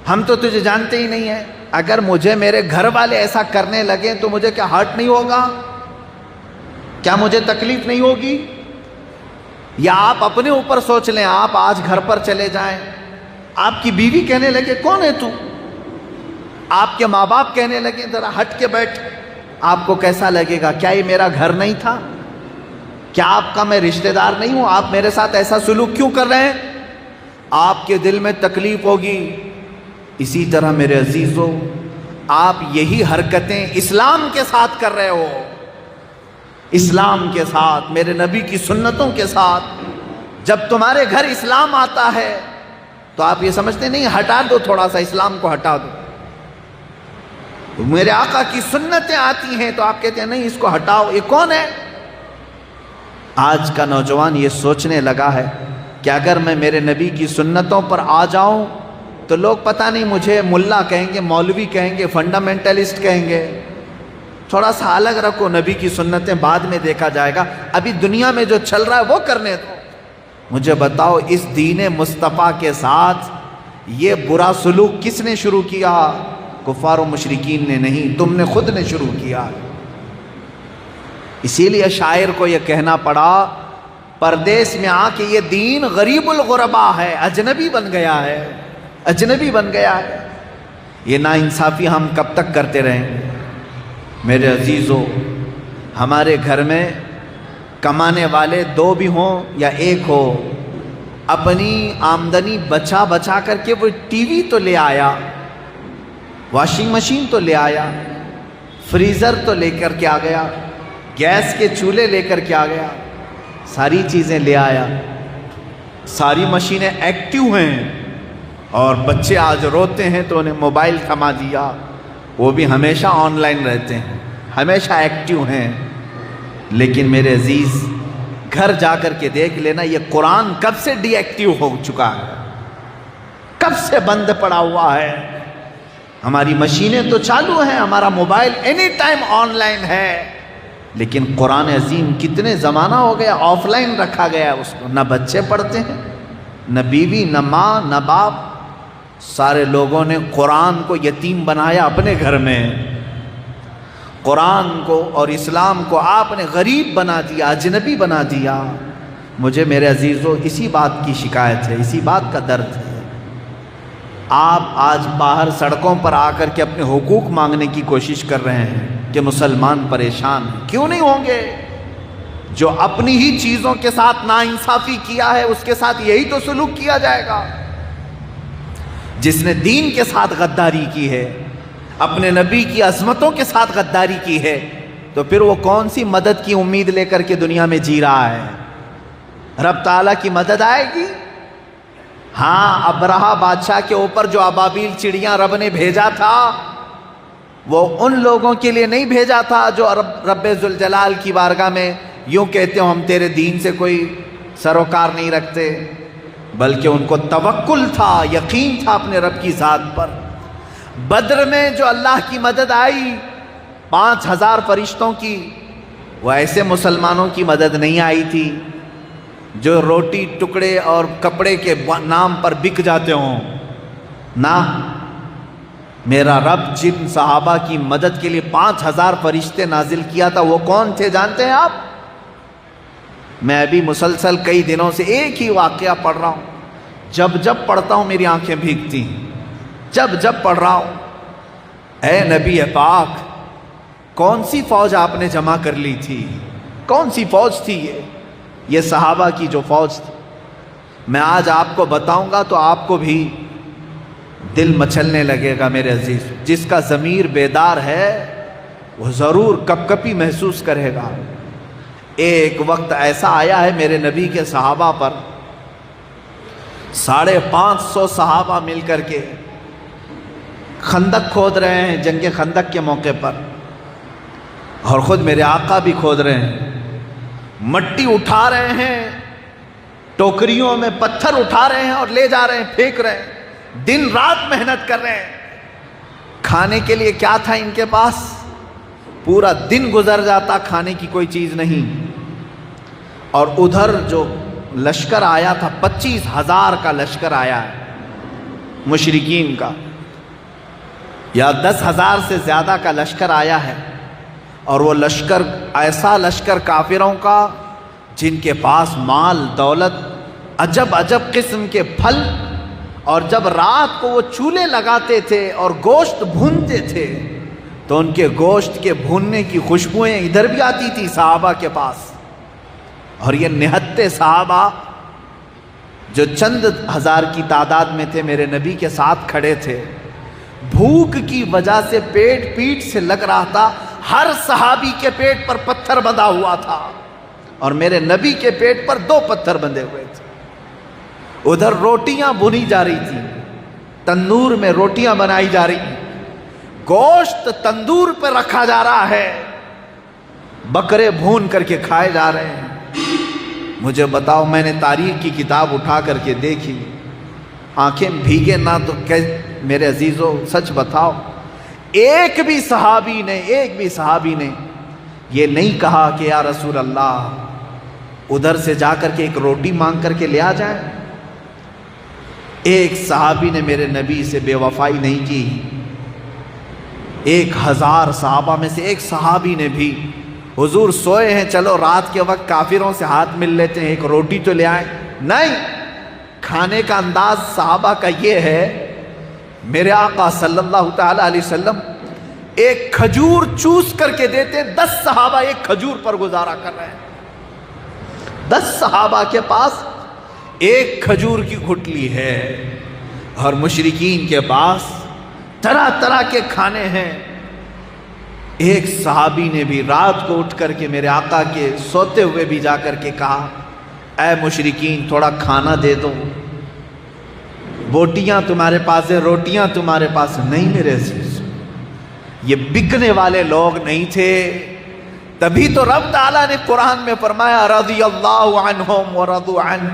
ہم تو تجھے جانتے ہی نہیں ہیں، اگر مجھے میرے گھر والے ایسا کرنے لگے تو مجھے کیا ہرٹ نہیں ہوگا؟ کیا مجھے تکلیف نہیں ہوگی؟ یا آپ اپنے اوپر سوچ لیں، آپ آج گھر پر چلے جائیں، آپ کی بیوی کہنے لگے کون ہے تو؟ آپ کے ماں باپ کہنے لگے ذرا ہٹ کے بیٹھ، آپ کو کیسا لگے گا؟ کیا یہ میرا گھر نہیں تھا؟ کیا آپ کا میں رشتہ دار نہیں ہوں؟ آپ میرے ساتھ ایسا سلوک کیوں کر رہے ہیں؟ آپ کے دل میں تکلیف ہوگی۔ اسی طرح میرے عزیزو، آپ یہی حرکتیں اسلام کے ساتھ کر رہے ہو، اسلام کے ساتھ، میرے نبی کی سنتوں کے ساتھ۔ جب تمہارے گھر اسلام آتا ہے تو آپ یہ سمجھتے نہیں ہٹا دو، تھوڑا سا اسلام کو ہٹا دو۔ میرے آقا کی سنتیں آتی ہیں تو آپ کہتے ہیں نہیں اس کو ہٹاؤ، یہ کون ہے؟ آج کا نوجوان یہ سوچنے لگا ہے کہ اگر میں میرے نبی کی سنتوں پر آ جاؤں تو لوگ پتہ نہیں مجھے ملا کہیں گے، مولوی کہیں گے، فنڈامنٹلسٹ کہیں گے۔ تھوڑا سا الگ رکھو، نبی کی سنتیں بعد میں دیکھا جائے گا، ابھی دنیا میں جو چل رہا ہے وہ کرنے دو۔ مجھے بتاؤ اس دین مصطفیٰ کے ساتھ یہ برا سلوک کس نے شروع کیا؟ کفار و مشرکین نے نہیں، تم نے خود نے شروع کیا۔ اسی لیے شاعر کو یہ کہنا پڑا، پردیس میں آ کے یہ دین غریب الغربا ہے، اجنبی بن گیا ہے، اجنبی بن گیا ہے۔ یہ ناانصافی ہم کب تک کرتے رہیں گے؟ میرے عزیزو، ہمارے گھر میں کمانے والے دو بھی ہوں یا ایک ہو، اپنی آمدنی بچا بچا کر کے وہ ٹی وی تو لے آیا، واشنگ مشین تو لے آیا، فریزر تو لے کر کے آ گیا، گیس کے چولہے لے کر کے آ گیا، ساری چیزیں لے آیا، ساری مشینیں ایکٹیو ہیں، اور بچے آج روتے ہیں تو انہیں موبائل تھما دیا، وہ بھی ہمیشہ آن لائن رہتے ہیں، ہمیشہ ایکٹیو ہیں۔ لیکن میرے عزیز، گھر جا کر کے دیکھ لینا یہ قرآن کب سے ڈی ایکٹیو ہو چکا ہے، کب سے بند پڑا ہوا ہے۔ ہماری مشینیں تو چالو ہیں، ہمارا mobile any time on line ہے، لیکن قرآن عظیم کتنے زمانہ ہو گیا آف لائن رکھا گیا ہے اس کو۔ نہ بچے پڑھتے ہیں، نہ بیوی، نہ ماں، نہ باپ، سارے لوگوں نے قرآن کو یتیم بنایا اپنے گھر میں، قرآن کو اور اسلام کو آپ نے غریب بنا دیا، اجنبی بنا دیا۔ مجھے میرے عزیزو اسی بات کی شکایت ہے، اسی بات کا درد ہے۔ آپ آج باہر سڑکوں پر آ کر کے اپنے حقوق مانگنے کی کوشش کر رہے ہیں کہ مسلمان پریشان ہیں، کیوں نہیں ہوں گے؟ جو اپنی ہی چیزوں کے ساتھ ناانصافی کیا ہے اس کے ساتھ یہی تو سلوک کیا جائے گا۔ جس نے دین کے ساتھ غداری کی ہے، اپنے نبی کی عظمتوں کے ساتھ غداری کی ہے، تو پھر وہ کون سی مدد کی امید لے کر کے دنیا میں جی رہا ہے؟ رب تعالیٰ کی مدد آئے گی؟ ہاں، ابرہہ بادشاہ کے اوپر جو ابابیل چڑیاں رب نے بھیجا تھا، وہ ان لوگوں کے لیے نہیں بھیجا تھا جو رب ذوالجلال کی بارگاہ میں یوں کہتے ہو ہم تیرے دین سے کوئی سروکار نہیں رکھتے، بلکہ ان کو توکل تھا، یقین تھا اپنے رب کی ذات پر۔ بدر میں جو اللہ کی مدد آئی 5000 فرشتوں کی، وہ ایسے مسلمانوں کی مدد نہیں آئی تھی جو روٹی ٹکڑے اور کپڑے کے نام پر بک جاتے ہوں۔ نہ، میرا رب جن صحابہ کی مدد کے لیے 5000 فرشتے نازل کیا تھا وہ کون تھے جانتے ہیں آپ؟ میں ابھی مسلسل کئی دنوں سے ایک ہی واقعہ پڑھ رہا ہوں، جب پڑھتا ہوں میری آنکھیں بھیگتی ہیں، جب پڑھ رہا ہوں۔ اے نبی پاک، کون سی فوج آپ نے جمع کر لی تھی؟ کون سی فوج تھی یہ صحابہ کی جو فوج تھی؟ میں آج آپ کو بتاؤں گا تو آپ کو بھی دل مچلنے لگے گا میرے عزیز۔ جس کا ضمیر بیدار ہے وہ ضرور کپ کپی محسوس کرے گا۔ ایک وقت ایسا آیا ہے میرے نبی کے صحابہ پر، 550 صحابہ مل کر کے خندق کھود رہے ہیں جنگ خندق کے موقع پر، اور خود میرے آقا بھی کھود رہے ہیں، مٹی اٹھا رہے ہیں، ٹوکریوں میں پتھر اٹھا رہے ہیں اور لے جا رہے ہیں، پھینک رہے ہیں، دن رات محنت کر رہے ہیں۔ کھانے کے لیے کیا تھا ان کے پاس؟ پورا دن گزر جاتا، کھانے کی کوئی چیز نہیں۔ اور ادھر جو لشکر آیا تھا 25,000 کا لشکر آیا ہے مشرکین کا، یا 10,000 سے زیادہ کا لشکر آیا ہے، اور وہ لشکر ایسا لشکر کافروں کا جن کے پاس مال دولت، عجب عجب قسم کے پھل، اور جب رات کو وہ چولہے لگاتے تھے اور گوشت بھونتے تھے تو ان کے گوشت کے بھوننے کی خوشبوئیں ادھر بھی آتی تھی صحابہ کے پاس. اور یہ نہتے صحابہ جو چند ہزار کی تعداد میں تھے میرے نبی کے ساتھ کھڑے تھے، بھوک کی وجہ سے پیٹ پیٹ سے لگ رہا تھا. ہر صحابی کے پیٹ پر پتھر بندھا ہوا تھا اور میرے نبی کے پیٹ پر 2 پتھر بندھے ہوئے تھے. ادھر روٹیاں بھونی جا رہی تھی، تندور میں روٹیاں بنائی جا رہی، گوشت تندور پہ رکھا جا رہا ہے، بکرے بھون کر کے کھائے جا رہے ہیں. مجھے بتاؤ، میں نے تاریخ کی کتاب اٹھا کر کے دیکھی، آنکھیں بھیگے نہ تو میرے عزیزو سچ بتاؤ، ایک بھی صحابی نے یہ نہیں کہا کہ یا رسول اللہ ادھر سے جا کر کے ایک روٹی مانگ کر کے لے آ جائیں. ایک صحابی نے میرے نبی سے بے وفائی نہیں کی. 1000 صحابہ میں سے ایک صحابی نے بھی، حضور سوئے ہیں، چلو رات کے وقت کافروں سے ہاتھ مل لیتے ہیں، ایک روٹی تو لے آئیں. نہیں، کھانے کا انداز صحابہ کا یہ ہے، میرے آقا صلی اللہ تعالی علیہ وسلم ایک کھجور چوس کر کے دیتے. 10 صحابہ ایک کھجور پر گزارا کر رہے ہیں. 10 صحابہ کے پاس ایک کھجور کی گھٹلی ہے، اور مشرکین کے پاس طرح طرح کے کھانے ہیں. ایک صحابی نے بھی رات کو اٹھ کر کے میرے آقا کے سوتے ہوئے بھی جا کر کے کہا، اے مشرکین تھوڑا کھانا دے دو، بوٹیاں تمہارے پاس ہیں، روٹیاں تمہارے پاس نہیں. میرے عزیز، یہ بکنے والے لوگ نہیں تھے. تبھی تو رب تعالیٰ نے قرآن میں فرمایا رضی اللہ عنہم ورضوا عنہ،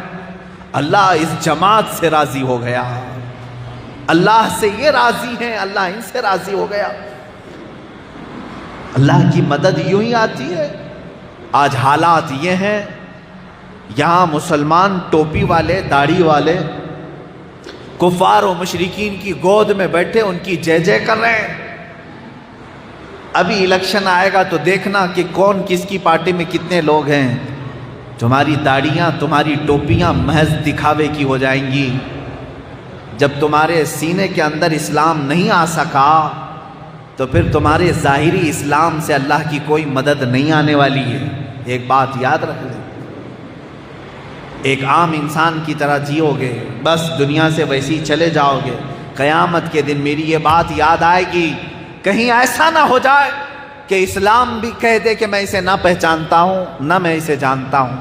اللہ اس جماعت سے راضی ہو گیا، اللہ سے یہ راضی ہیں، اللہ ان سے راضی ہو گیا. اللہ کی مدد یوں ہی آتی ہے. آج حالات یہ ہیں، یہاں مسلمان ٹوپی والے داڑھی والے کفار و مشرکین کی گود میں بیٹھے ان کی جے جے کر رہے ہیں. ابھی الیکشن آئے گا تو دیکھنا کہ کون کس کی پارٹی میں کتنے لوگ ہیں. تمہاری داڑیاں تمہاری ٹوپیاں محض دکھاوے کی ہو جائیں گی. جب تمہارے سینے کے اندر اسلام نہیں آ سکا تو پھر تمہارے ظاہری اسلام سے اللہ کی کوئی مدد نہیں آنے والی ہے. ایک بات یاد رکھ لیں، ایک عام انسان کی طرح جیو گے، بس دنیا سے ویسے ہی چلے جاؤ گے. قیامت کے دن میری یہ بات یاد آئے گی، کہیں ایسا نہ ہو جائے کہ اسلام بھی کہہ دے کہ میں اسے نہ پہچانتا ہوں نہ میں اسے جانتا ہوں،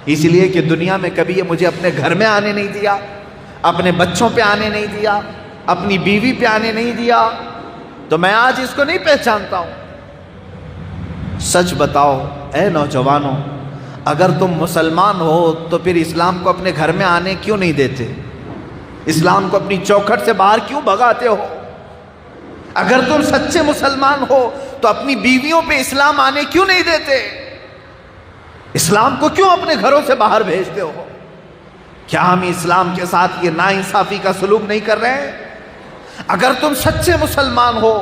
اس لیے کہ دنیا میں کبھی یہ مجھے اپنے گھر میں آنے نہیں دیا، اپنے بچوں پہ آنے نہیں دیا، اپنی بیوی پہ آنے نہیں دیا، تو میں آج اس کو نہیں پہچانتا ہوں. سچ بتاؤ اے نوجوانوں، اگر تم مسلمان ہو تو پھر اسلام کو اپنے گھر میں آنے کیوں نہیں دیتے؟ اسلام کو اپنی چوکھٹ سے باہر کیوں بھگاتے ہو؟ اگر تم سچے مسلمان ہو تو اپنی بیویوں پہ اسلام آنے کیوں نہیں دیتے؟ اسلام کو کیوں اپنے گھروں سے باہر بھیجتے ہو؟ کیا ہم اسلام کے ساتھ یہ ناانصافی کا سلوک نہیں کر رہے ہیں؟ اگر تم سچے مسلمان ہو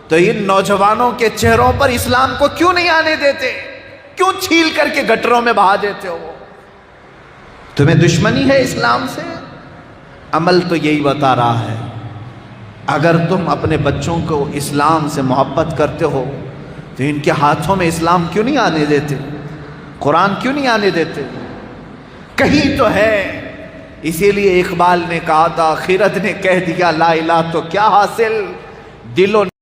تو ان نوجوانوں کے چہروں پر اسلام کو کیوں نہیں آنے دیتے؟ کیوں چھیل کر کے گٹروں میں بہا دیتے ہو؟ تمہیں دشمنی ہے اسلام سے؟ عمل تو یہی بتا رہا ہے. اگر تم اپنے بچوں کو اسلام سے محبت کرتے ہو تو ان کے ہاتھوں میں اسلام کیوں نہیں آنے دیتے؟ قرآن کیوں نہیں آنے دیتے؟ کہیں تو ہے. اسی لیے اقبال نے کہا تھا، خرد نے کہہ دیا لا الہ تو کیا حاصل، دل و